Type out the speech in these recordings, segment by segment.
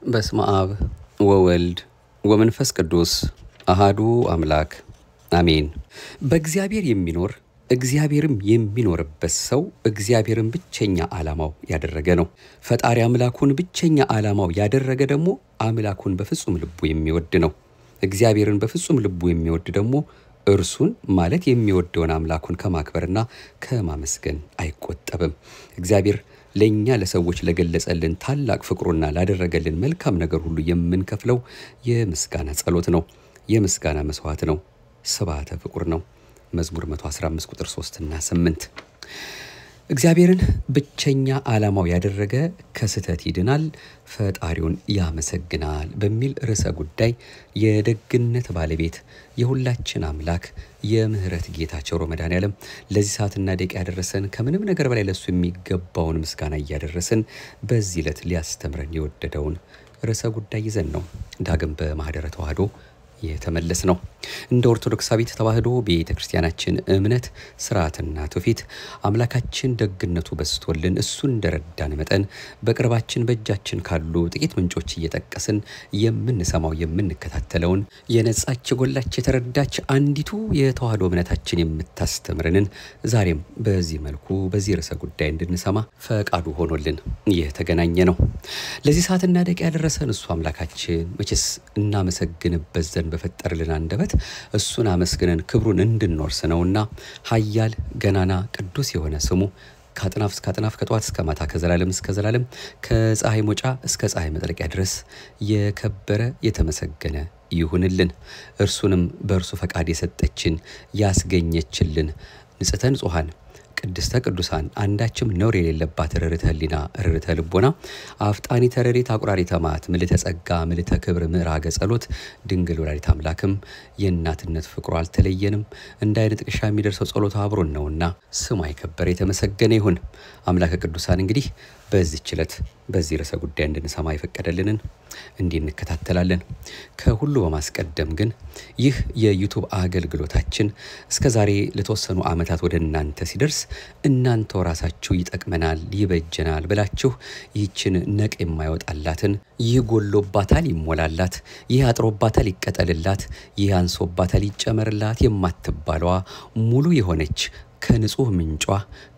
በስመ አብ ወወልድ ወመንፈስ ቅዱስ አሃዱ አምላክ አሜን። በእግዚአብሔር የሚኖር እግዚአብሔርም የሚኖርበት ሰው እግዚአብሔርን ብቸኛ ዓላማው ያደረገ ነው። ፈጣሪ አምላኩን ብቸኛ ዓላማው ያደረገ ደግሞ አምላኩን በፍጹም ልቡ የሚወድ ነው። እግዚአብሔርን በፍጹም ልቡ የሚወድ ደግሞ እርሱን ማለት የሚወደውን አምላኩን ከማክበርና ከማመስገን አይቆጠብም። እግዚአብሔር ለኛ ለሰዎች ለገለጸልን ታላቅ ፍቅሩና ላደረገልን መልካም ነገር ሁሉ የምንከፍለው የምስጋና ጸሎት ነው። የምስጋና መስዋዕት ነው። ስብሐተ ፍቁር ነው። መዝሙር 115 ቁጥር 3 እና 8 እግዚአብሔርን ብቸኛ ዓላማው ያደረገ ከስተት ይድናል፣ ፈጣሪውን ያመሰግናል በሚል ርዕሰ ጉዳይ የደግነት ባለቤት የሁላችን አምላክ የምህረት ጌታ ቸሮ መድኃኔዓለም ለዚህ ሰዓትና ደቂቃ ያደረሰን ከምንም ነገር በላይ ለሱ የሚገባውን ምስጋና እያደረሰን በዚህ ዕለት ሊያስተምረን የወደደውን ርዕሰ ጉዳይ ይዘን ነው ዳግም በማህደረ ተዋህዶ የተመለስ ነው። እንደ ኦርቶዶክሳዊት ተዋህዶ ቤተክርስቲያናችን እምነት ስርዓትና ትውፊት አምላካችን ደግነቱ በስቶልን እሱ እንደረዳን መጠን በቅርባችን በእጃችን ካሉ ጥቂት ምንጮች እየጠቀስን የምንሰማው የምንከታተለውን የነጻች ጎላች የተረዳች አንዲቱ የተዋህዶ እምነታችን የምታስተምረንን ዛሬም በዚህ መልኩ በዚህ ርዕሰ ጉዳይ እንድንሰማ ፈቃዱ ሆኖልን የተገናኘ ነው። ለዚህ ሰዓትና ደቂቃ ያደረሰን እሱ አምላካችን መቼስ እናመሰግንበት ዘንድ በፈጠረልን አንደበት እሱን አመስግነን ክብሩን እንድንወርስ ነውና ኃያል ገናና ቅዱስ የሆነ ስሙ ከአጥናፍ እስከ አጥናፍ ከጧት እስከ ማታ ከዘላለም እስከ ዘላለም ከፀሐይ መውጫ እስከ ፀሐይ መጥለቂያ ድረስ የከበረ የተመሰገነ ይሁንልን። እርሱንም በእርሱ ፈቃድ የሰጠችን ያስገኘችልን ንጽሕተ ንጹሐን ቅድስተ ቅዱሳን አንዳችም ነውር የሌለባት ርርተ ህሊና ርርተ ልቦና አፍጣኒ ተረሪት አቁራሪተ መዓት ምልዕተ ጸጋ ምልዕተ ክብር ምዕራገ ጸሎት ድንግል ወላዲተ አምላክም የእናትነት ፍቅሩ አልተለየንም። እንደ አይነ ጥቅሻ የሚደርሰው ጸሎቷ አብሮን ነውና ስሟ የከበረ የተመሰገነ ይሁን። አምላከ ቅዱሳን እንግዲህ በዚህች ዕለት በዚህ ርዕሰ ጉዳይ እንድንሰማ የፈቀደልንን እንዲህ እንከታተላለን። ከሁሉ በማስቀደም ግን ይህ የዩቲዩብ አገልግሎታችን እስከዛሬ ለተወሰኑ ዓመታት ወደ እናንተ ሲደርስ እናንተው ራሳችሁ ይጠቅመናል ይበጀናል ብላችሁ ይህችን ነቅ የማይወጣላትን ይህ ጎሎባታል ይሞላላት፣ ይህ አጥሮባታል ይቀጠልላት፣ ይህ አንሶባታል ይጨመርላት የማትባለዋ ሙሉ የሆነች ከንጹህ ምንጯ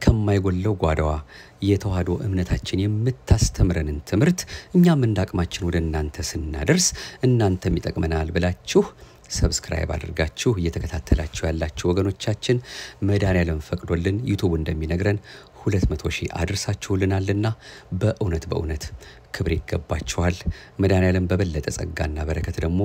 ከማይጎለው ጓዳዋ የተዋህዶ እምነታችን የምታስተምረንን ትምህርት እኛም እንዳቅማችን ወደ እናንተ ስናደርስ እናንተም ይጠቅመናል ብላችሁ ሰብስክራይብ አድርጋችሁ እየተከታተላችሁ ያላችሁ ወገኖቻችን መድኃኔዓለም ፈቅዶልን ዩቲዩብ እንደሚነግረን 200,000 አድርሳችሁልናልና በእውነት ክብር ይገባችኋል። መድኃኔዓለም በበለጠ ጸጋና በረከት ደግሞ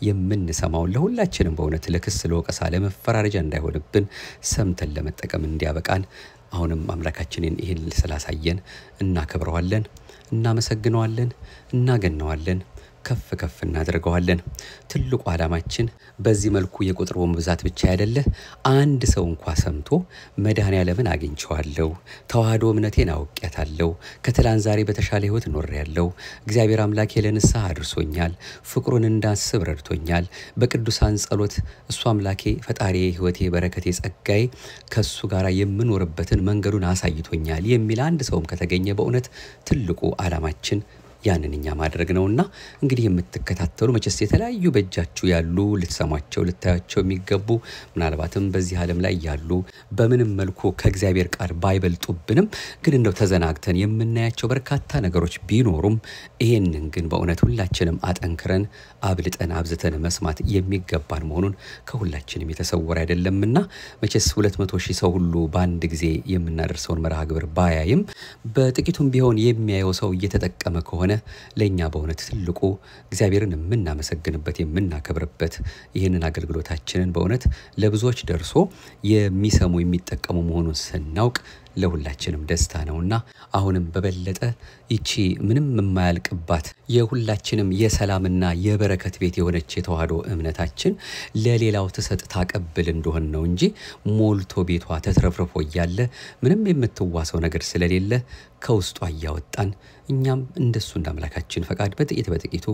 የምንሰማው ለሁላችንም በእውነት ለክስ ለወቀሳ ለመፈራረጃ እንዳይሆንብን ሰምተን ለመጠቀም እንዲያበቃን አሁንም አምላካችንን ይህን ስላሳየን እናከብረዋለን፣ እናመሰግነዋለን፣ እናገነዋለን፣ ከፍ እናደርገዋለን። ትልቁ ዓላማችን በዚህ መልኩ የቁጥር ብዛት ብቻ አይደለ፣ አንድ ሰው እንኳን ሰምቶ መድኃኔዓለምን አግኝቼዋለሁ፣ ተዋህዶ እምነቴን አውቄያታለሁ፣ ከትላንት ዛሬ በተሻለ ህይወት ኖሬያለሁ፣ እግዚአብሔር አምላኬ ለንስሐ አድርሶኛል፣ ፍቅሩን እንዳስብ ረድቶኛል፣ በቅዱሳን ጸሎት እሱ አምላኬ ፈጣሪ ህይወቴ በረከቴ ጸጋዬ ከሱ ጋር የምኖርበትን መንገዱን አሳይቶኛል የሚል አንድ ሰውም ከተገኘ በእውነት ትልቁ ዓላማችን ያንንኛ ማድረግ ነውና እንግዲህ የምትከታተሉ መቼስ የተለያዩ በእጃችሁ ያሉ ልትሰሟቸው ልታያቸው የሚገቡ ምናልባትም በዚህ ዓለም ላይ ያሉ በምንም መልኩ ከእግዚአብሔር ቃል ባይበልጡብንም ግን እንደው ተዘናግተን የምናያቸው በርካታ ነገሮች ቢኖሩም ይሄንን ግን በእውነት ሁላችንም አጠንክረን አብልጠን አብዝተን መስማት የሚገባን መሆኑን ከሁላችንም የተሰወረ አይደለምና መቼስ 200,000 ሰው ሁሉ በአንድ ጊዜ የምናደርሰውን መርሃ ግብር ባያይም በጥቂቱም ቢሆን የሚያየው ሰው እየተጠቀመ ከሆነ ለኛ በእውነት ትልቁ እግዚአብሔርን የምናመሰግንበት የምናከብርበት ይሄንን አገልግሎታችንን በእውነት ለብዙዎች ደርሶ የሚሰሙ የሚጠቀሙ መሆኑን ስናውቅ ለሁላችንም ደስታ ነውና አሁንም በበለጠ ይቺ ምንም የማያልቅባት የሁላችንም የሰላምና የበረከት ቤት የሆነች የተዋህዶ እምነታችን ለሌላው ተሰጥ ታቀብል እንደሆነ ነው እንጂ ሞልቶ ቤቷ ተትረፍርፎ ያለ ምንም የምትዋሰው ነገር ስለሌለ ከውስጧ ያወጣን እኛም እንደሱ እንዳምላካችን ፈቃድ በጥቂቱ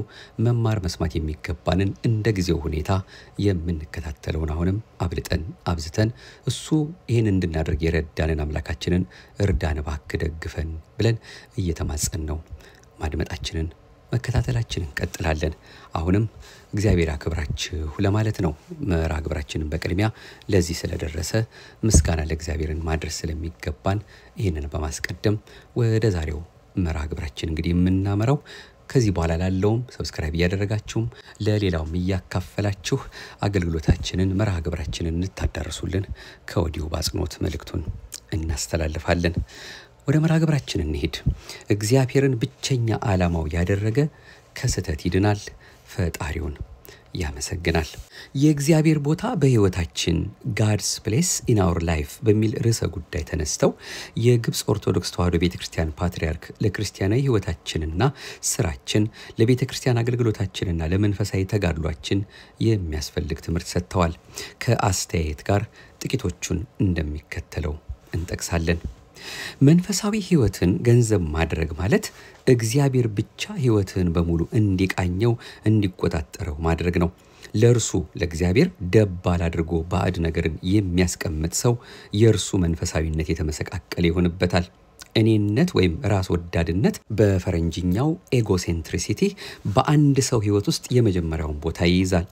መማር መስማት የሚገባንን እንደ ጊዜው ሁኔታ የምንከታተለውን አሁንም አብልጠን አብዝተን እሱ ይሄን እንድናደርግ የረዳንን አምላካችንን እርዳን እባክህ ደግፈን ብለን እየተማጸን ነው። ማድመጣችንን መከታተላችንን እንቀጥላለን። አሁንም እግዚአብሔር አክብራችሁ ለማለት ነው። መርሃ ግብራችንን በቅድሚያ ለዚህ ስለደረሰ ምስጋና ለእግዚአብሔርን ማድረስ ስለሚገባን ይህንን በማስቀደም ወደ ዛሬው መርሃ ግብራችን እንግዲህ የምናመራው ከዚህ በኋላ ላለውም ሰብስክራይብ ያደረጋችሁም ለሌላውም ያካፈላችሁ አገልግሎታችንን መርሃ ግብራችንን እንታደርሱልን ከወዲሁ ባጽኖት መልእክቱን እናስተላልፋለን። ወደ መርሃ ግብራችን እንሂድ። እግዚአብሔርን ብቸኛ ዓላማው ያደረገ ከስተት ይድናል፣ ፈጣሪውን ያመሰግናል። የእግዚአብሔር ቦታ በህይወታችን God's place in our life በሚል ርዕሰ ጉዳይ ተነስተው የግብጽ ኦርቶዶክስ ተዋሕዶ ቤተክርስቲያን ፓትርያርክ ለክርስቲያናዊ ህይወታችንና ስራችን ለቤተክርስቲያን አገልግሎታችንና ለመንፈሳዊ ተጋድሏችን የሚያስፈልግ ትምህርት ሰጥተዋል። ከአስተያየት ጋር ጥቂቶቹን እንደሚከተለው እንጠቅሳለን። መንፈሳዊ ህይወትን ገንዘብ ማድረግ ማለት እግዚአብሔር ብቻ ህይወትን በሙሉ እንዲቃኘው እንዲቆጣጠረው ማድረግ ነው። ለርሱ ለእግዚአብሔር ደባል አድርጎ ባዕድ ነገርን የሚያስቀምጥ ሰው የርሱ መንፈሳዊነት የተመሰቃቀለ ይሆንበታል። እኔነት ወይም ራስ ወዳድነት በፈረንጅኛው ኤጎሴንትሪሲቲ በአንድ ሰው ህይወት ውስጥ የመጀመሪያውን ቦታ ይይዛል።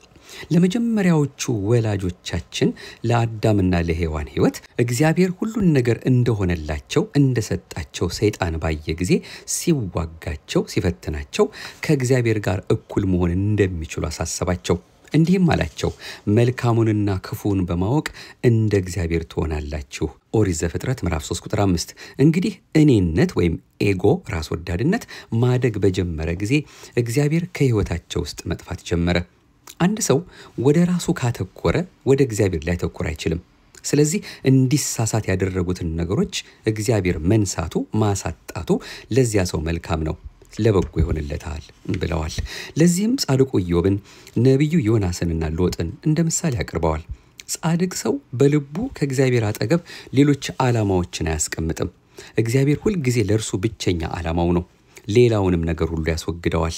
ለመጀመሪያዎቹ ወላጆቻችን ለአዳምና ለሔዋን ህይወት እግዚአብሔር ሁሉን ነገር እንደሆነላቸው እንደሰጣቸው ሰይጣን ባየ ጊዜ ሲዋጋቸው ሲፈትናቸው ከእግዚአብሔር ጋር እኩል መሆን እንደሚችሉ አሳሰባቸው። እንዲህም አላቸው፣ መልካሙንና ክፉውን በማወቅ እንደ እግዚአብሔር ትሆናላችሁ። ኦሪት ዘፍጥረት ምዕራፍ 3 ቁጥር 5። እንግዲህ እኔነት ወይም ኤጎ ራስ ወዳድነት ማደግ በጀመረ ጊዜ እግዚአብሔር ከህይወታቸው ውስጥ መጥፋት ጀመረ። አንድ ሰው ወደ ራሱ ካተኮረ ወደ እግዚአብሔር ላይ ተኮር አይችልም። ስለዚህ እንዲሳሳት ያደረጉትን ነገሮች እግዚአብሔር መንሳቱ ማሳጣቱ ለዚያ ሰው መልካም ነው፣ ለበጎ ይሆንለታል ብለዋል። ለዚህም ጻድቁ ኢዮብን ነብዩ ዮናስንና ሎጥን እንደ ምሳሌ ያቀርበዋል። ጻድቅ ሰው በልቡ ከእግዚአብሔር አጠገብ ሌሎች ዓላማዎችን አያስቀምጥም። እግዚአብሔር ሁሉ ጊዜ ለርሱ ብቸኛ ዓላማው ነው። ሌላውንም ነገር ሁሉ ያስወግደዋል።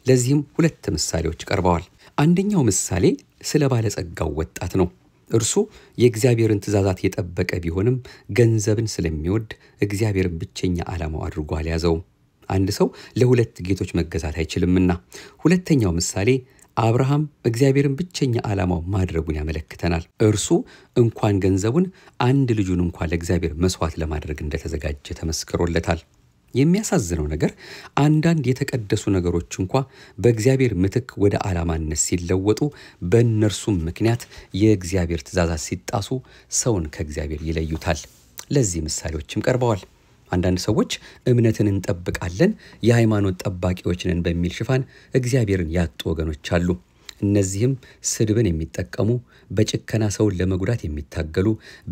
ለዚህም ሁለት ምሳሌዎች ቀርበዋል። አንደኛው ምሳሌ ስለ ባለጸጋው ወጣት ነው። እርሱ የእግዚአብሔርን ትእዛዛት የጠበቀ ቢሆንም ገንዘብን ስለሚወድ እግዚአብሔርን ብቸኛ ዓላማው አድርጎ አልያዘውም። አንድ ሰው ለሁለት ጌቶች መገዛት አይችልምና። ሁለተኛው ምሳሌ አብርሃም እግዚአብሔርን ብቸኛ ዓላማው ማድረጉን ያመለክተናል። እርሱ እንኳን ገንዘቡን አንድ ልጁን እንኳን ለእግዚአብሔር መስዋዕት ለማድረግ እንደተዘጋጀ ተመስክሮለታል። የሚያሳዝነው ነገር አንዳንድ የተቀደሱ ነገሮች እንኳን በእግዚአብሔር ምትክ ወደ ዓላማነት ሲለወጡ በእነርሱም ምክንያት የእግዚአብሔር ትእዛዛት ሲጣሱ ሰውን ከእግዚአብሔር ይለዩታል። ለዚህ ምሳሌዎችም ቀርበዋል። አንዳንድ ሰዎች እምነትን እንጠብቃለን የሃይማኖት ጠባቂዎች ነን በሚል ሽፋን እግዚአብሔርን ያጡ ወገኖች አሉ። እነዚህም ስድብን የሚጠቀሙ በጭከና ሰውን ለመጉዳት የሚታገሉ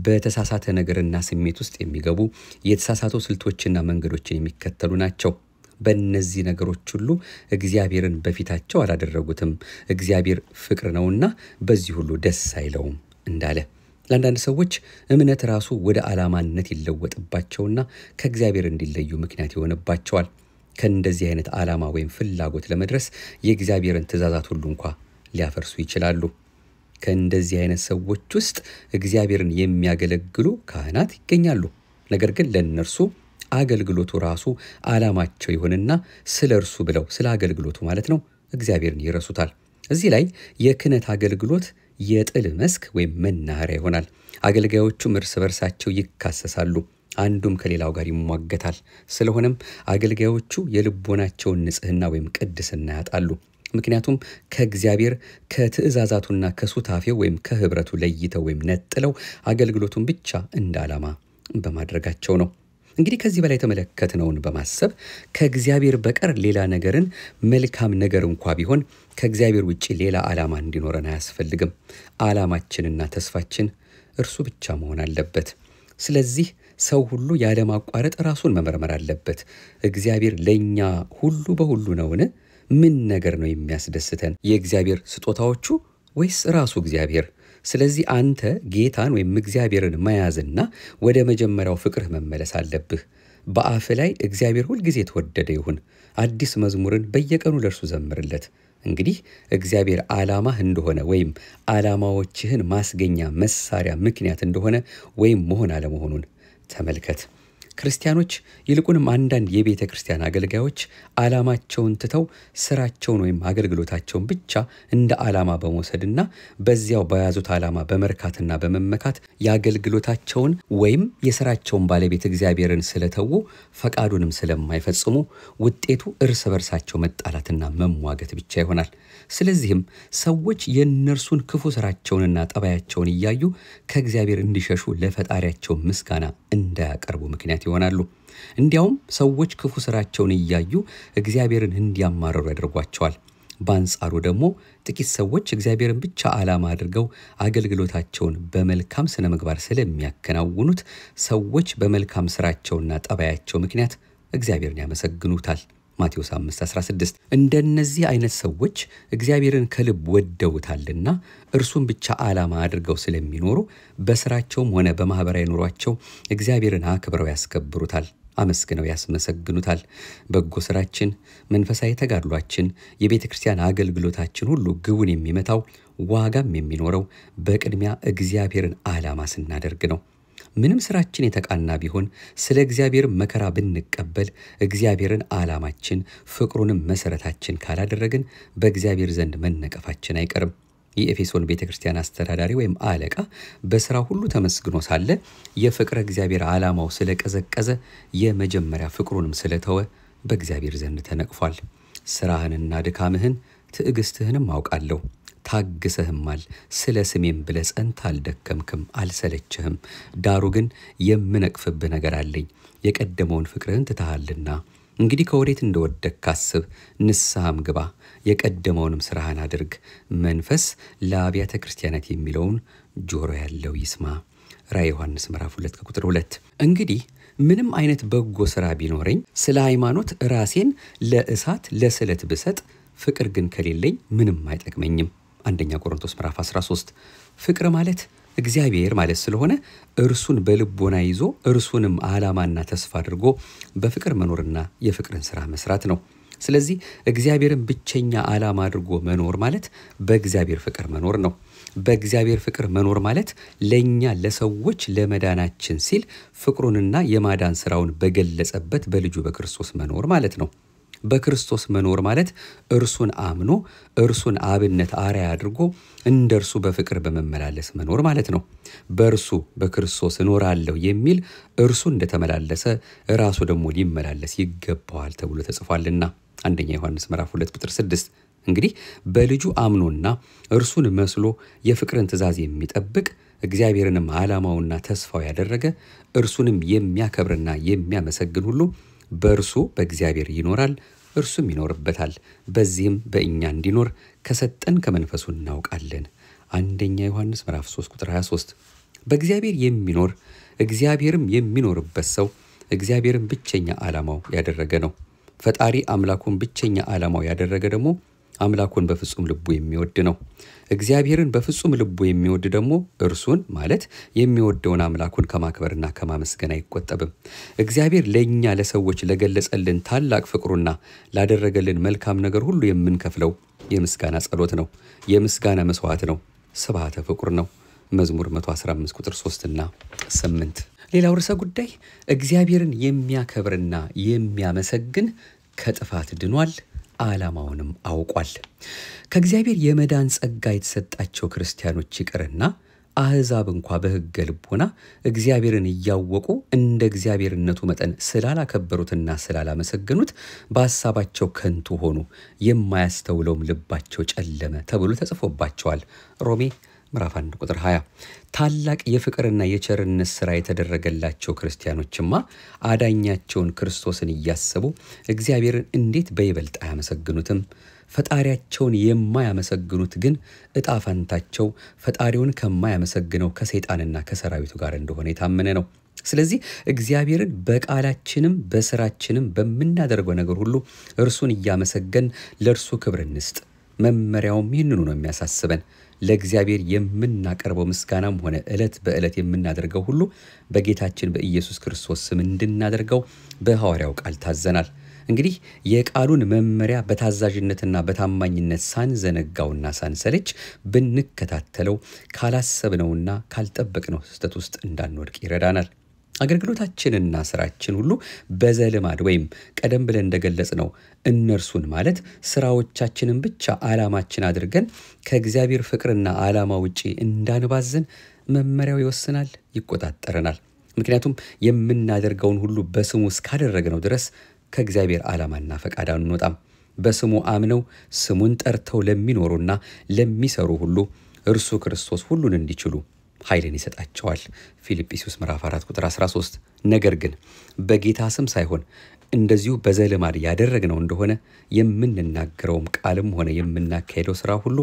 በተሳሳተ ነገርና ስሜት ውስጥ የሚገቡ የተሳሳቱ ስልቶችና መንገዶችን የሚከተሉ ናቸው። በእነዚህ ነገሮች ሁሉ እግዚአብሔርን በፊታቸው አላደረጉትም። እግዚአብሔር ፍቅር ነውና በዚህ ሁሉ ደስ አይለውም እንዳለ ለአንዳንድ ሰዎች እምነት ራሱ ወደ ዓላማነት ይለወጥባቸውና ከእግዚአብሔር እንዲለዩ ምክንያት ይሆንባቸዋል። ከእንደዚህ አይነት ዓላማ ወይም ፍላጎት ለመድረስ የእግዚአብሔርን ትእዛዛት ሁሉ እንኳን ሊያፈርሱ ይችላሉ። ከእንደዚህ አይነት ሰዎች ውስጥ እግዚአብሔርን የሚያገለግሉ ካህናት ይገኛሉ። ነገር ግን ለእነርሱ አገልግሎቱ ራሱ ዓላማቸው ይሆንና ስለ እርሱ ብለው ስለ አገልግሎቱ ማለት ነው እግዚአብሔርን ይረሱታል። እዚህ ላይ የክህነት አገልግሎት የጥል መስክ ወይም መናኸሪያ ይሆናል። አገልጋዮቹም እርስ በርሳቸው ይካሰሳሉ፣ አንዱም ከሌላው ጋር ይሟገታል። ስለሆነም አገልጋዮቹ የልቦናቸውን ንጽህና ወይም ቅድስና ያጣሉ። ምክንያቱም ከእግዚአብሔር ከትእዛዛቱና ከሱታፌው ወይም ከህብረቱ ለይተው ወይም ነጥለው አገልግሎቱን ብቻ እንደ ዓላማ በማድረጋቸው ነው። እንግዲህ ከዚህ በላይ ተመለከትነውን በማሰብ ከእግዚአብሔር በቀር ሌላ ነገርን መልካም ነገር እንኳን ቢሆን ከእግዚአብሔር ውጪ ሌላ ዓላማ እንዲኖረን አያስፈልግም። ዓላማችንና ተስፋችን እርሱ ብቻ መሆን አለበት። ስለዚህ ሰው ሁሉ ያለ ማቋረጥ ራሱን መመርመር አለበት። እግዚአብሔር ለኛ ሁሉ በሁሉ ነውን? ምን ነገር ነው የሚያስደስተን? የእግዚአብሔር ስጦታዎቹ ወይስ ራሱ እግዚአብሔር? ስለዚህ አንተ ጌታን ወይም እግዚአብሔርን መያዝና ወደ መጀመሪያው ፍቅር መመለስ አለብህ። በአፍ ላይ እግዚአብሔር ሁሉ ጊዜ ተወደደ ይሁን። አዲስ መዝሙርን በየቀኑ ለርሱ ዘምርለት። እንግዲህ እግዚአብሔር ዓላማህ እንደሆነ ወይም ዓላማዎችህን ማስገኛ መሳሪያ ምክንያት እንደሆነ ወይም መሆን አለመሆኑን ተመልከት። ክርስቲያኖች ይልቁንም አንዳንድ የቤተ ክርስቲያን አገልጋዮች ዓላማቸውን ትተው ስራቸውን ወይም አገልግሎታቸውን ብቻ እንደ ዓላማ በመውሰድና በዚያው በያዙት ዓላማ በመርካትና በመመካት የአገልግሎታቸውን ወይም የስራቸውን ባለቤት እግዚአብሔርን ስለተዉ ፈቃዱንም ስለማይፈጽሙ ውጤቱ እርስ በርሳቸው መጣላትና መሟገት ብቻ ይሆናል። ስለዚህም ሰዎች የእነርሱን ክፉ ስራቸውንና ጠባያቸውን እያዩ ከእግዚአብሔር እንዲሸሹ ለፈጣሪያቸው ምስጋና እንዳያቀርቡ ምክንያት ይሆናሉ። እንዲያውም ሰዎች ክፉ ስራቸውን እያዩ እግዚአብሔርን እንዲያማርሩ ያደርጓቸዋል። በአንጻሩ ደግሞ ጥቂት ሰዎች እግዚአብሔርን ብቻ ዓላማ አድርገው አገልግሎታቸውን በመልካም ስነ ምግባር ስለሚያከናውኑት ሰዎች በመልካም ስራቸውና ጠባያቸው ምክንያት እግዚአብሔርን ያመሰግኑታል። ማቴዎስ 5:16 እንደነዚህ አይነት ሰዎች እግዚአብሔርን ከልብ ወደውታልና እርሱን ብቻ ዓላማ አድርገው ስለሚኖሩ በስራቸውም ሆነ በማህበራዊ ኑሯቸው እግዚአብሔርን አክብረው ያስከብሩታል፣ አመስግነው ያስመሰግኑታል። በጎ ስራችን፣ መንፈሳዊ ተጋድሏችን፣ የቤተ ክርስቲያን አገልግሎታችን ሁሉ ግቡን የሚመታው ዋጋም የሚኖረው በቅድሚያ እግዚአብሔርን ዓላማ ስናደርግ ነው። ምንም ስራችን የተቃና ቢሆን ስለ እግዚአብሔር መከራ ብንቀበል እግዚአብሔርን ዓላማችን ፍቅሩንም መሰረታችን ካላደረግን በእግዚአብሔር ዘንድ መነቀፋችን አይቀርም። የኤፌሶን ቤተክርስቲያን አስተዳዳሪ ወይም አለቃ በስራ ሁሉ ተመስግኖ ሳለ የፍቅረ እግዚአብሔር ዓላማው ስለቀዘቀዘ የመጀመሪያ ፍቅሩንም ስለተወ በእግዚአብሔር ዘንድ ተነቅፏል። ስራህንና ድካምህን ትዕግስትህንም አውቃለሁ፣ ታግሰህማል፣ ስለ ስሜም ብለህ ጸንተህ አልደከምክም፣ አልሰለችህም። ዳሩ ግን የምነቅፍብህ ነገር አለኝ፣ የቀደመውን ፍቅርህን ትተሃልና። እንግዲህ ከወዴት እንደወደቅክ አስብ፣ ንስሐም ግባ፣ የቀደመውንም ስራህን አድርግ። መንፈስ ለአብያተ ክርስቲያናት የሚለውን ጆሮ ያለው ይስማ። ራዕየ ዮሐንስ ምዕራፍ 2:2። እንግዲህ ምንም አይነት በጎ ስራ ቢኖረኝ ስለ ሃይማኖት ራሴን ለእሳት ለስለት ብሰጥ ፍቅር ግን ከሌለኝ ምንም አይጠቅመኝም። አንደኛ ቆሮንቶስ ምዕራፍ 13። ፍቅር ማለት እግዚአብሔር ማለት ስለሆነ እርሱን በልቦና ይዞ እርሱንም ዓላማና ተስፋ አድርጎ በፍቅር መኖርና የፍቅርን ስራ መስራት ነው። ስለዚህ እግዚአብሔርን ብቸኛ ዓላማ አድርጎ መኖር ማለት በእግዚአብሔር ፍቅር መኖር ነው። በእግዚአብሔር ፍቅር መኖር ማለት ለኛ ለሰዎች ለመዳናችን ሲል ፍቅሩንና የማዳን ስራውን በገለጸበት በልጁ በክርስቶስ መኖር ማለት ነው። በክርስቶስ መኖር ማለት እርሱን አምኖ እርሱን አብነት አርአያ አድርጎ እንደርሱ በፍቅር በመመላለስ መኖር ማለት ነው። በእርሱ በክርስቶስ እኖራለሁ የሚል እርሱ እንደተመላለሰ ራሱ ደግሞ ሊመላለስ ይገባዋል ተብሎ ተጽፏልና አንደኛ ዮሐንስ ምዕራፍ 2:6። እንግዲህ በልጁ አምኖና እርሱን መስሎ የፍቅርን ትእዛዝ የሚጠብቅ እግዚአብሔርንም ዓላማውና ተስፋው ያደረገ እርሱንም የሚያከብርና የሚያመሰግን ሁሉ በእርሱ በእግዚአብሔር ይኖራል፣ እርሱም ይኖርበታል። በዚህም በእኛ እንዲኖር ከሰጠን ከመንፈሱ እናውቃለን። አንደኛ ዮሐንስ ምዕራፍ 3:23። በእግዚአብሔር የሚኖር እግዚአብሔርም የሚኖርበት ሰው እግዚአብሔርን ብቸኛ ዓላማው ያደረገ ነው። ፈጣሪ አምላኩን ብቸኛ ዓላማው ያደረገ ደግሞ አምላኩን በፍጹም ልቡ የሚወድ ነው። እግዚአብሔርን በፍጹም ልቡ የሚወድ ደግሞ እርሱን ማለት የሚወደውን አምላኩን ከማክበርና ከማመስገን አይቆጠብም። እግዚአብሔር ለኛ ለሰዎች ለገለጸልን ታላቅ ፍቅሩና ላደረገልን መልካም ነገር ሁሉ የምንከፍለው የምስጋና ጸሎት ነው፣ የምስጋና መስዋዕት ነው፣ ስብሐተ ፍቁር ነው። መዝሙር 115:3 እና 8። ሌላው ርዕሰ ጉዳይ እግዚአብሔርን የሚያከብርና የሚያመሰግን ከጥፋት ድኗል፣ ዓላማውንም አውቋል። ከእግዚአብሔር የመዳን ጸጋ የተሰጣቸው ክርስቲያኖች ይቅርና አሕዛብ እንኳ በሕገ ልቦና እግዚአብሔርን እያወቁ እንደ እግዚአብሔርነቱ መጠን ስላላከበሩትና ስላላመሰገኑት በሐሳባቸው ከንቱ ሆኑ፣ የማያስተውለውም ልባቸው ጨለመ ተብሎ ተጽፎባቸዋል። ሮሜ ምዕራፍ 1:20። ታላቅ የፍቅርና የቸርነት ሥራ የተደረገላቸው ክርስቲያኖችማ አዳኛቸውን ክርስቶስን እያሰቡ እግዚአብሔርን እንዴት በይበልጥ አያመሰግኑትም? ፈጣሪያቸውን የማያመሰግኑት ግን ዕጣ ፈንታቸው ፈጣሪውን ከማያመሰግነው ከሰይጣንና ከሰራዊቱ ጋር እንደሆነ የታመነ ነው። ስለዚህ እግዚአብሔርን በቃላችንም በስራችንም በምናደርገው ነገር ሁሉ እርሱን እያመሰገን ለእርሱ ክብር እንስጥ። መመሪያውም ይህንኑ ነው የሚያሳስበን። ለእግዚአብሔር የምናቀርበው ምስጋናም ሆነ ዕለት በዕለት የምናደርገው ሁሉ በጌታችን በኢየሱስ ክርስቶስ ስም እንድናደርገው በሐዋርያው ቃል ታዘናል። እንግዲህ የቃሉን መመሪያ በታዛዥነትና በታማኝነት ሳንዘነጋውና ሳንሰለች ብንከታተለው ካላሰብነውና ካልጠበቅነው ስህተት ውስጥ እንዳንወድቅ ይረዳናል። አገልግሎታችንና ስራችን ሁሉ በዘልማድ ወይም ቀደም ብለን እንደገለጽነው እነርሱን ማለት ስራዎቻችንን ብቻ ዓላማችን አድርገን ከእግዚአብሔር ፍቅርና ዓላማ ውጪ እንዳንባዝን መመሪያው ይወስናል፣ ይቆጣጠረናል። ምክንያቱም የምናደርገውን ሁሉ በስሙ እስካደረግነው ድረስ ከእግዚአብሔር ዓላማና ፈቃድ አንወጣም። በስሙ አምነው ስሙን ጠርተው ለሚኖሩና ለሚሰሩ ሁሉ እርሱ ክርስቶስ ሁሉን እንዲችሉ ኃይልን ይሰጣቸዋል። ፊልጵስዩስ ምዕራፍ 4 ቁጥር 13። ነገር ግን በጌታ ስም ሳይሆን እንደዚሁ በዘልማድ ያደረግነው እንደሆነ የምንናገረውም ቃልም ሆነ የምናካሄደው ስራ ሁሉ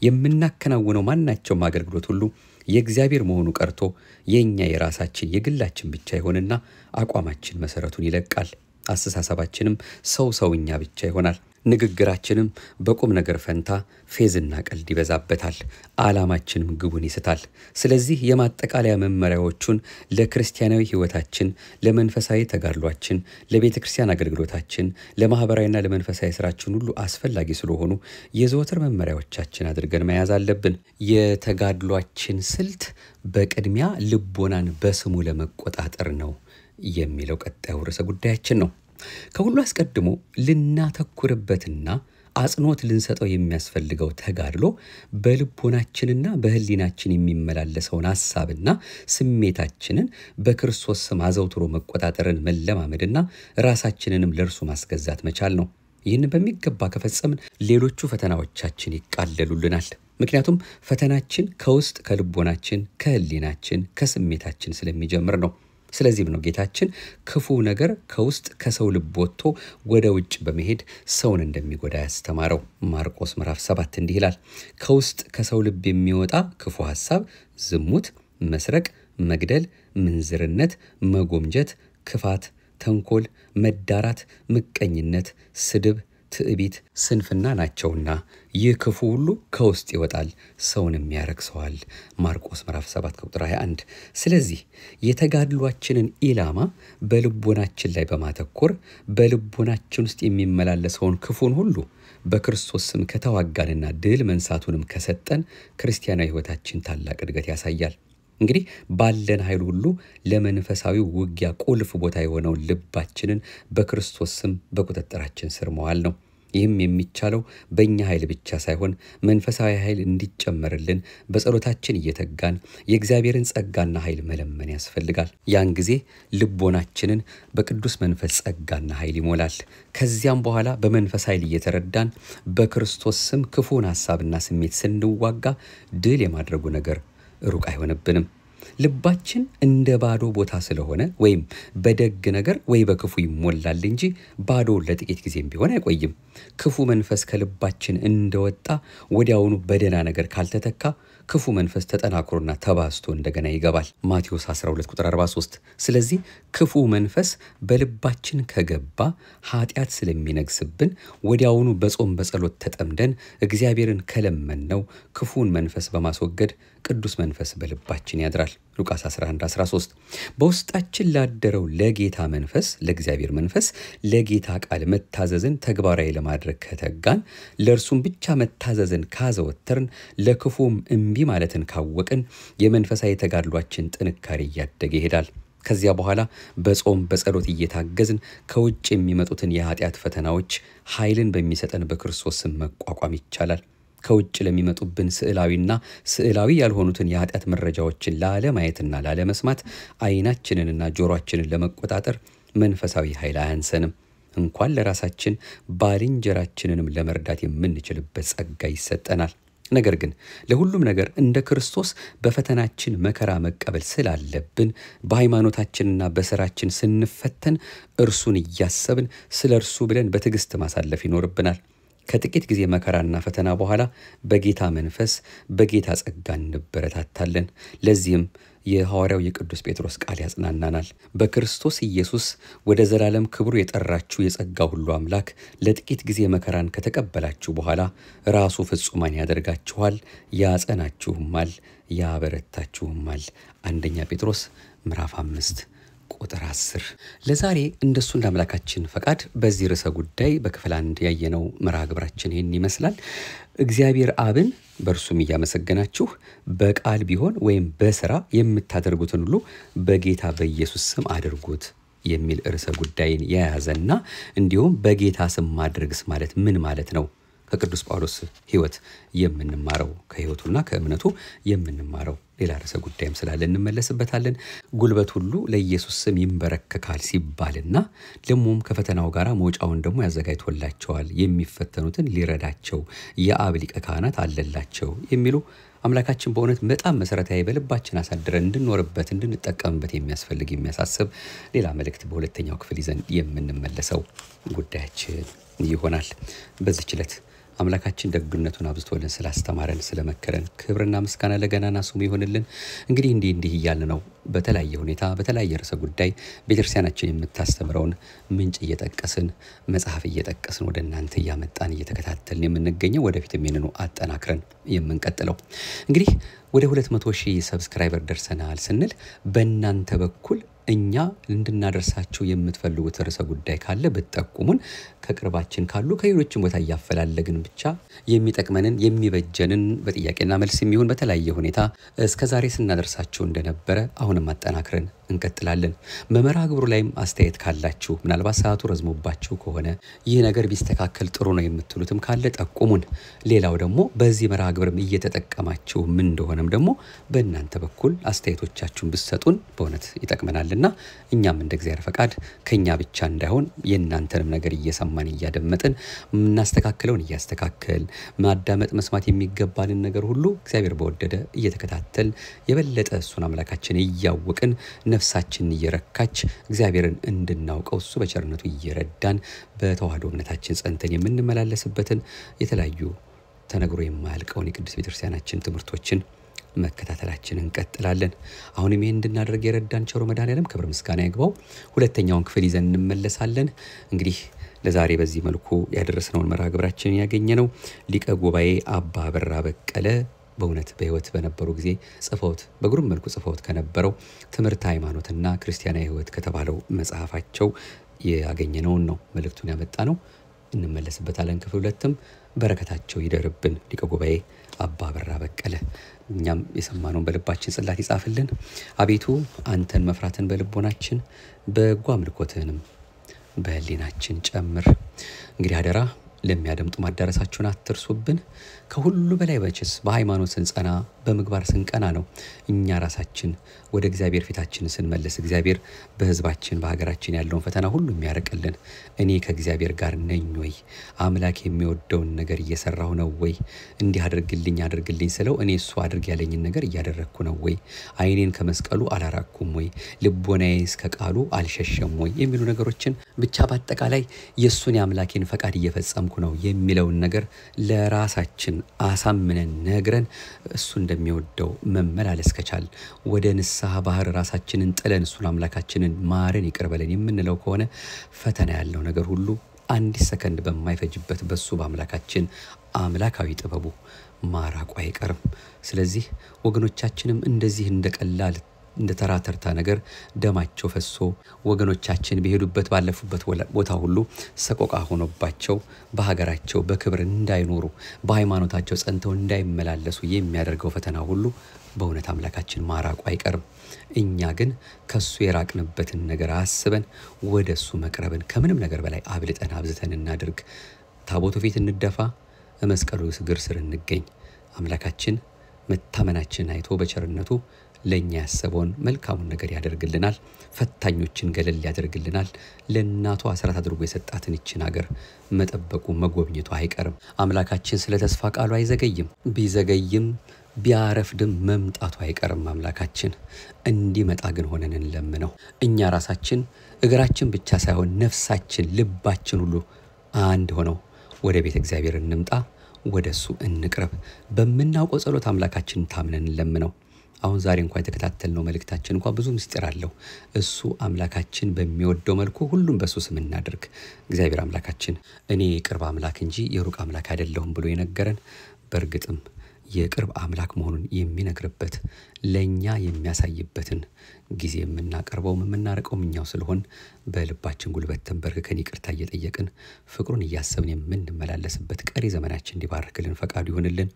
የምናከናውነው ማናቸውም አገልግሎት ሁሉ የእግዚአብሔር መሆኑ ቀርቶ የኛ የራሳችን የግላችን ብቻ ይሆንና አቋማችን መሰረቱን ይለቃል። አስተሳሰባችንም ሰውኛ ብቻ ይሆናል። ንግግራችንም በቁም ነገር ፈንታ ፌዝና ቀልድ ይበዛበታል። ዓላማችንም ግቡን ይስታል። ስለዚህ የማጠቃለያ መመሪያዎቹን ለክርስቲያናዊ ሕይወታችን፣ ለመንፈሳዊ ተጋድሏችን፣ ለቤተክርስቲያን አገልግሎታችን፣ ለማህበራዊና ለመንፈሳዊ ስራችን ሁሉ አስፈላጊ ስለሆኑ የዘወትር መመሪያዎቻችን አድርገን መያዝ አለብን። የተጋድሏችን ስልት በቅድሚያ ልቦናን በስሙ ለመቆጣጠር ነው የሚለው ቀጣዩ ርዕሰ ጉዳያችን ነው። ከሁሉ አስቀድሞ ልናተኩርበትና አጽንኦት ልንሰጠው የሚያስፈልገው ተጋድሎ በልቦናችንና በህሊናችን የሚመላለሰውን ሐሳብና ስሜታችንን በክርስቶስ ስም አዘውትሮ መቆጣጠርን መለማመድና ራሳችንንም ለእርሱ ማስገዛት መቻል ነው። ይህን በሚገባ ከፈጸምን ሌሎቹ ፈተናዎቻችን ይቃለሉልናል። ምክንያቱም ፈተናችን ከውስጥ ከልቦናችን፣ ከህሊናችን፣ ከስሜታችን ስለሚጀምር ነው። ስለዚህም ነው ጌታችን ክፉ ነገር ከውስጥ ከሰው ልብ ወጥቶ ወደ ውጭ በመሄድ ሰውን እንደሚጎዳ ያስተማረው። ማርቆስ ምዕራፍ 7 እንዲህ ይላል፣ ከውስጥ ከሰው ልብ የሚወጣ ክፉ ሐሳብ፣ ዝሙት፣ መስረቅ፣ መግደል፣ ምንዝርነት፣ መጎምጀት፣ ክፋት፣ ተንኮል፣ መዳራት፣ ምቀኝነት፣ ስድብ፣ ትዕቢት፣ ስንፍና ናቸውና ይህ ክፉ ሁሉ ከውስጥ ይወጣል፣ ሰውንም ያረክሰዋል። ማርቆስ ምዕራፍ 7 ቁጥር 21። ስለዚህ የተጋድሏችንን ኢላማ በልቦናችን ላይ በማተኮር በልቦናችን ውስጥ የሚመላለሰውን ክፉን ሁሉ በክርስቶስ ስም ከተዋጋንና ድል መንሳቱንም ከሰጠን ክርስቲያናዊ ሕይወታችን ታላቅ እድገት ያሳያል። እንግዲህ ባለን ኃይል ሁሉ ለመንፈሳዊ ውጊያ ቁልፍ ቦታ የሆነውን ልባችንን በክርስቶስ ስም በቁጥጥራችን ስር መዋል ነው። ይህም የሚቻለው በእኛ ኃይል ብቻ ሳይሆን መንፈሳዊ ኃይል እንዲጨመርልን በጸሎታችን እየተጋን የእግዚአብሔርን ጸጋና ኃይል መለመን ያስፈልጋል። ያን ጊዜ ልቦናችንን በቅዱስ መንፈስ ጸጋና ኃይል ይሞላል። ከዚያም በኋላ በመንፈስ ኃይል እየተረዳን በክርስቶስ ስም ክፉን ሐሳብና ስሜት ስንዋጋ ድል የማድረጉ ነገር ሩቅ አይሆንብንም። ልባችን እንደ ባዶ ቦታ ስለሆነ ወይም በደግ ነገር ወይ በክፉ ይሞላል እንጂ ባዶ ለጥቂት ጊዜም ቢሆን አይቆይም። ክፉ መንፈስ ከልባችን እንደወጣ ወዲያውኑ በደና ነገር ካልተተካ ክፉ መንፈስ ተጠናክሮና ተባስቶ እንደገና ይገባል። ማቴዎስ 12 ቁጥር 43። ስለዚህ ክፉ መንፈስ በልባችን ከገባ ኃጢአት ስለሚነግስብን ወዲያውኑ በጾም በጸሎት ተጠምደን እግዚአብሔርን ከለመነው ክፉን መንፈስ በማስወገድ ቅዱስ መንፈስ በልባችን ያድራል። ሉቃስ 11:13። በውስጣችን ላደረው ለጌታ መንፈስ፣ ለእግዚአብሔር መንፈስ ለጌታ ቃል መታዘዝን ተግባራዊ ለማድረግ ከተጋን፣ ለእርሱም ብቻ መታዘዝን ካዘወተርን፣ ለክፉም እምቢ ማለትን ካወቅን የመንፈሳዊ ተጋድሏችን ጥንካሬ እያደገ ይሄዳል። ከዚያ በኋላ በጾም በጸሎት እየታገዝን ከውጭ የሚመጡትን የኃጢአት ፈተናዎች ኃይልን በሚሰጠን በክርስቶስ ስም መቋቋም ይቻላል። ከውጭ ለሚመጡብን ስዕላዊ ያልሆኑትን የኃጢአት መረጃዎችን ላለማየትና ላለመስማት ዓይናችንንና ጆሮአችንን ለመቆጣጠር መንፈሳዊ ኃይል አያንሰንም። እንኳን ለራሳችን ባልንጀራችንንም ለመርዳት የምንችልበት ጸጋ ይሰጠናል። ነገር ግን ለሁሉም ነገር እንደ ክርስቶስ በፈተናችን መከራ መቀበል ስላለብን በሃይማኖታችንና በሥራችን ስንፈተን እርሱን እያሰብን ስለ እርሱ ብለን በትዕግስት ማሳለፍ ይኖርብናል። ከጥቂት ጊዜ መከራና ፈተና በኋላ በጌታ መንፈስ በጌታ ጸጋ እንበረታታለን። ለዚህም የሐዋርያው የቅዱስ ጴጥሮስ ቃል ያጽናናናል። በክርስቶስ ኢየሱስ ወደ ዘላለም ክብሩ የጠራችሁ የጸጋ ሁሉ አምላክ ለጥቂት ጊዜ መከራን ከተቀበላችሁ በኋላ ራሱ ፍጹማን ያደርጋችኋል፣ ያጸናችሁማል፣ ያበረታችሁማል። አንደኛ ጴጥሮስ ምዕራፍ 5 ቁጥር 10 ለዛሬ እንደሱ እንዳምላካችን ፈቃድ በዚህ ርዕሰ ጉዳይ በክፍል 1 ያየነው መርሃ ግብራችን ይህን ይመስላል። እግዚአብሔር አብን በእርሱም እያመሰገናችሁ በቃል ቢሆን ወይም በሥራ የምታደርጉትን ሁሉ በጌታ በኢየሱስ ስም አድርጉት የሚል ርዕሰ ጉዳይን የያዘና እንዲሁም በጌታ ስም ማድረግስ ማለት ምን ማለት ነው? ከቅዱስ ጳውሎስ ሕይወት የምንማረው ከሕይወቱና ከእምነቱ የምንማረው ሌላ ርዕሰ ጉዳይም ስላለ እንመለስበታለን። ጉልበት ሁሉ ለኢየሱስ ስም ይንበረከካል ሲባልና ደሞም ከፈተናው ጋር መውጫውን ደግሞ ያዘጋጅቶላቸዋል የሚፈተኑትን ሊረዳቸው የአብ ሊቀ ካህናት አለላቸው የሚሉ አምላካችን በእውነት በጣም መሰረታዊ በልባችን አሳድረን እንድንኖርበት እንድንጠቀምበት የሚያስፈልግ የሚያሳስብ ሌላ መልእክት በሁለተኛው ክፍል ይዘን የምንመለሰው ጉዳያችን ይሆናል። በዚህች ዕለት አምላካችን ደግነቱን አብዝቶልን ስላስተማረን ስለመከረን ክብርና ምስጋና ለገናና ስሙ ይሁንልን። እንግዲህ እንዲህ እያልን ነው በተለያየ ሁኔታ በተለያየ ርዕሰ ጉዳይ ቤተክርስቲያናችን የምታስተምረውን ምንጭ እየጠቀስን መጽሐፍ እየጠቀስን ወደ እናንተ እያመጣን እየተከታተልን የምንገኘው ወደፊትም ይህንኑ አጠናክረን የምንቀጥለው። እንግዲህ ወደ 200,000 ሰብስክራይበር ደርሰናል ስንል በእናንተ በኩል እኛ እንድናደርሳችሁ የምትፈልጉት ርዕሰ ጉዳይ ካለ ብትጠቁሙን ከቅርባችን ካሉ ከሌሎችም ቦታ ያፈላልግን ብቻ የሚጠቅመንን የሚበጀንን በጥያቄና መልስ የሚሆን በተለያየ ሁኔታ እስከዛሬ ስናደርሳችሁ እንደነበረ አሁንም አጠናክረን እንቀጥላለን። መመራ ግብሩ ላይም አስተያየት ካላችሁ ምናልባት ሰዓቱ ረዝሞባችሁ ከሆነ ይህ ነገር ቢስተካከል ጥሩ ነው የምትሉትም ካለ ጠቁሙን። ሌላው ደግሞ በዚህ መርሃ ግብርም እየተጠቀማችሁ ምን እንደሆነም ደግሞ በእናንተ በኩል አስተያየቶቻችሁን ብትሰጡን በእውነት ይጠቅመናልና እኛም እንደ እግዚአብሔር ፈቃድ ከኛ ብቻ እንዳይሆን የእናንተንም ነገር እየሰማን እያደመጥን እናስተካክለውን እያስተካከል ማዳመጥ መስማት የሚገባንን ነገር ሁሉ እግዚአብሔር በወደደ እየተከታተል የበለጠ እሱን አምላካችን እያወቅን ነፍሳችን እየረካች እግዚአብሔርን እንድናውቀው እሱ በቸርነቱ እየረዳን በተዋህዶ እምነታችን ጸንተን የምንመላለስበትን የተለያዩ ተነግሮ የማያልቀውን የቅዱስ ቤተክርስቲያናችን ትምህርቶችን መከታተላችንን እንቀጥላለን። አሁንም ይሄን እንድናደርግ የረዳን ቸሩ መድኃኔዓለም ክብር ምስጋና ይግባው። ሁለተኛውን ክፍል ይዘን እንመለሳለን። እንግዲህ ለዛሬ በዚህ መልኩ ያደረስነውን መርሃ ግብራችንን ያገኘነው ሊቀ ጉባኤ አባ አበራ በቀለ በእውነት በሕይወት በነበሩ ጊዜ ጽፈውት በግሩም መልኩ ጽፈውት ከነበረው ትምህርት ሃይማኖትና ክርስቲያናዊ ሕይወት ከተባለው መጽሐፋቸው ያገኘነውን ነው መልእክቱን ያመጣነው። እንመለስበታለን። ክፍል 2ም በረከታቸው ይደርብን ሊቀ ጉባኤ አባ አበራ በቀለ። እኛም የሰማነውን በልባችን ጽላት ይጻፍልን። አቤቱ አንተን መፍራትን በልቦናችን በጎ አምልኮትህንም በህሊናችን ጨምር። እንግዲህ አደራ ለሚያደምጡ ማዳረሳችሁን አትርሱብን። ከሁሉ በላይ በችስ በሃይማኖት ስንጸና በምግባር ስንቀና ነው እኛ ራሳችን ወደ እግዚአብሔር ፊታችንን ስንመልስ እግዚአብሔር በህዝባችን በሀገራችን ያለውን ፈተና ሁሉ የሚያርቅልን። እኔ ከእግዚአብሔር ጋር ነኝ ወይ? አምላክ የሚወደውን ነገር እየሰራሁ ነው ወይ? እንዲህ አድርግልኝ ስለው እኔ እሱ አድርግ ያለኝን ነገር እያደረግኩ ነው ወይ? አይኔን ከመስቀሉ አላራኩም ወይ? ልቦናዬ እስከ ቃሉ አልሸሸም ወይ? የሚሉ ነገሮችን ብቻ በአጠቃላይ የሱን የአምላኬን ፈቃድ እየፈጸምኩ ነው የሚለውን ነገር ለራሳችን አሳምነን ነግረን እሱ እንደሚወደው መመላለስ ከቻል ወደ ንስሐ ባህር ራሳችንን ጥለን እሱን አምላካችንን ማረን ይቅር በለን የምንለው ከሆነ ፈተና ያለው ነገር ሁሉ አንድ ሰከንድ በማይፈጅበት በሱ በአምላካችን አምላካዊ ጥበቡ ማራቁ አይቀርም። ስለዚህ ወገኖቻችንም እንደዚህ እንደቀላል እንደ ተራተርታ ነገር ደማቸው ፈሶ ወገኖቻችን በሄዱበት ባለፉበት ቦታ ሁሉ ሰቆቃ ሆኖባቸው በሀገራቸው በክብር እንዳይኖሩ በሃይማኖታቸው ጸንተው እንዳይመላለሱ የሚያደርገው ፈተና ሁሉ በእውነት አምላካችን ማራቁ አይቀርም። እኛ ግን ከሱ የራቅንበትን ነገር አስበን ወደሱ መቅረብን ከምንም ነገር በላይ አብልጠን አብዝተን እናድርግ። ታቦቱ ፊት እንደፋ፣ መስቀሉ እግር ስር እንገኝ። አምላካችን መታመናችን አይቶ በቸርነቱ ለኛ ያሰበውን መልካሙን ነገር ያደርግልናል። ፈታኞችን ገለል ያደርግልናል። ለእናቱ አስራት አድርጎ የሰጣትን ይችን ሀገር መጠበቁ መጎብኘቱ አይቀርም። አምላካችን ስለ ተስፋ ቃሉ አይዘገይም። ቢዘገይም ቢያረፍድም መምጣቱ አይቀርም። አምላካችን እንዲመጣ ግን ሆነን እንለምነው። እኛ ራሳችን እግራችን ብቻ ሳይሆን ነፍሳችን ልባችን ሁሉ አንድ ሆነው ወደ ቤተ እግዚአብሔር እንምጣ፣ ወደሱ እንቅረብ። በመናውቀው ጸሎት አምላካችን ታምነን እንለምነው። አሁን ዛሬ እንኳን የተከታተልነው መልእክታችን እንኳን ብዙ ምስጢር አለው። እሱ አምላካችን በሚወደው መልኩ ሁሉም በሱ ስም እናድርግ። እግዚአብሔር አምላካችን እኔ የቅርብ አምላክ እንጂ የሩቅ አምላክ አይደለሁም ብሎ የነገረን በእርግጥም የቅርብ አምላክ መሆኑን የሚነግርበት ለኛ የሚያሳይበትን ጊዜ የምናቀርበው የምናርቀው እኛው ስለሆን በልባችን ጉልበት ተንበርክከን ይቅርታ እየጠየቅን ፍቅሩን እያሰብን የምንመላለስበት ቀሪ ዘመናችን እንዲባርክልን ፈቃዱ ይሁንልን።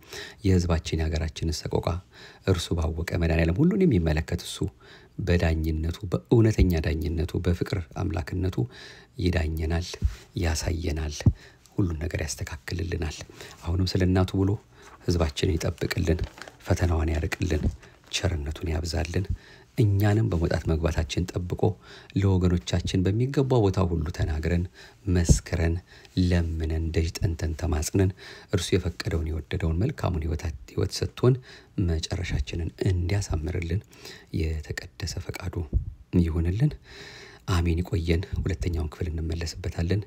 የሕዝባችን የሀገራችንን ሰቆቃ እርሱ ባወቀ መድኃኔዓለም ሁሉን የሚመለከት እሱ በዳኝነቱ በእውነተኛ ዳኝነቱ በፍቅር አምላክነቱ ይዳኘናል፣ ያሳየናል፣ ሁሉን ነገር ያስተካክልልናል። አሁንም ስለ እናቱ ብሎ ሕዝባችንን ይጠብቅልን፣ ፈተናዋን ያርቅልን፣ ቸርነቱን ያብዛልን። እኛንም በመውጣት መግባታችን ጠብቆ ለወገኖቻችን በሚገባው ቦታ ሁሉ ተናግረን መስክረን ለምነን ደጅ ጠንተን ተማጽነን እርሱ የፈቀደውን የወደደውን መልካሙን ሕይወት ሰጥቶን መጨረሻችንን እንዲያሳምርልን የተቀደሰ ፈቃዱ ይሁንልን። አሜን። ይቆየን። ሁለተኛውን ክፍል እንመለስበታለን።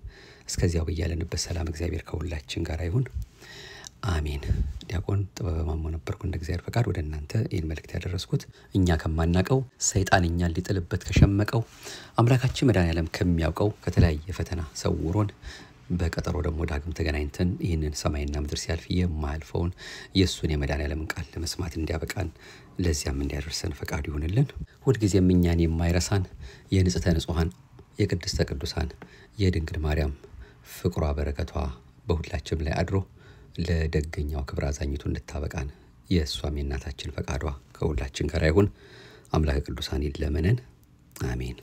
እስከዚያው በያለንበት ሰላም እግዚአብሔር ከሁላችን ጋር ይሁን። አሜን። ዲያቆን ጥበበ ማሞ ነበርኩ። እንደ እግዚአብሔር ፈቃድ ወደ እናንተ ይህን መልእክት ያደረስኩት እኛ ከማናቀው ሰይጣን እኛን ሊጥልበት ከሸመቀው አምላካችን መድኃኔዓለም ከሚያውቀው ከተለያየ ፈተና ሰውሮን በቀጠሮ ደግሞ ዳግም ተገናኝተን ይህንን ሰማይና ምድር ሲያልፍ የማያልፈውን የእሱን የመድኃኔዓለምን ቃል ለመስማት እንዲያበቃን ለዚያም እንዲያደርሰን ፈቃዱ ይሁንልን። ሁልጊዜም እኛን የማይረሳን የንጽሕተ ንጹሐን የቅድስተ ቅዱሳን የድንግል ማርያም ፍቅሯ በረከቷ በሁላችንም ላይ አድሮ ለደገኛው ክብር አዛኝቱ እንድታበቃን የእሷም የእናታችን ፈቃዷ ከሁላችን ጋር ይሁን። አምላከ ቅዱሳን ይለመነን። አሜን።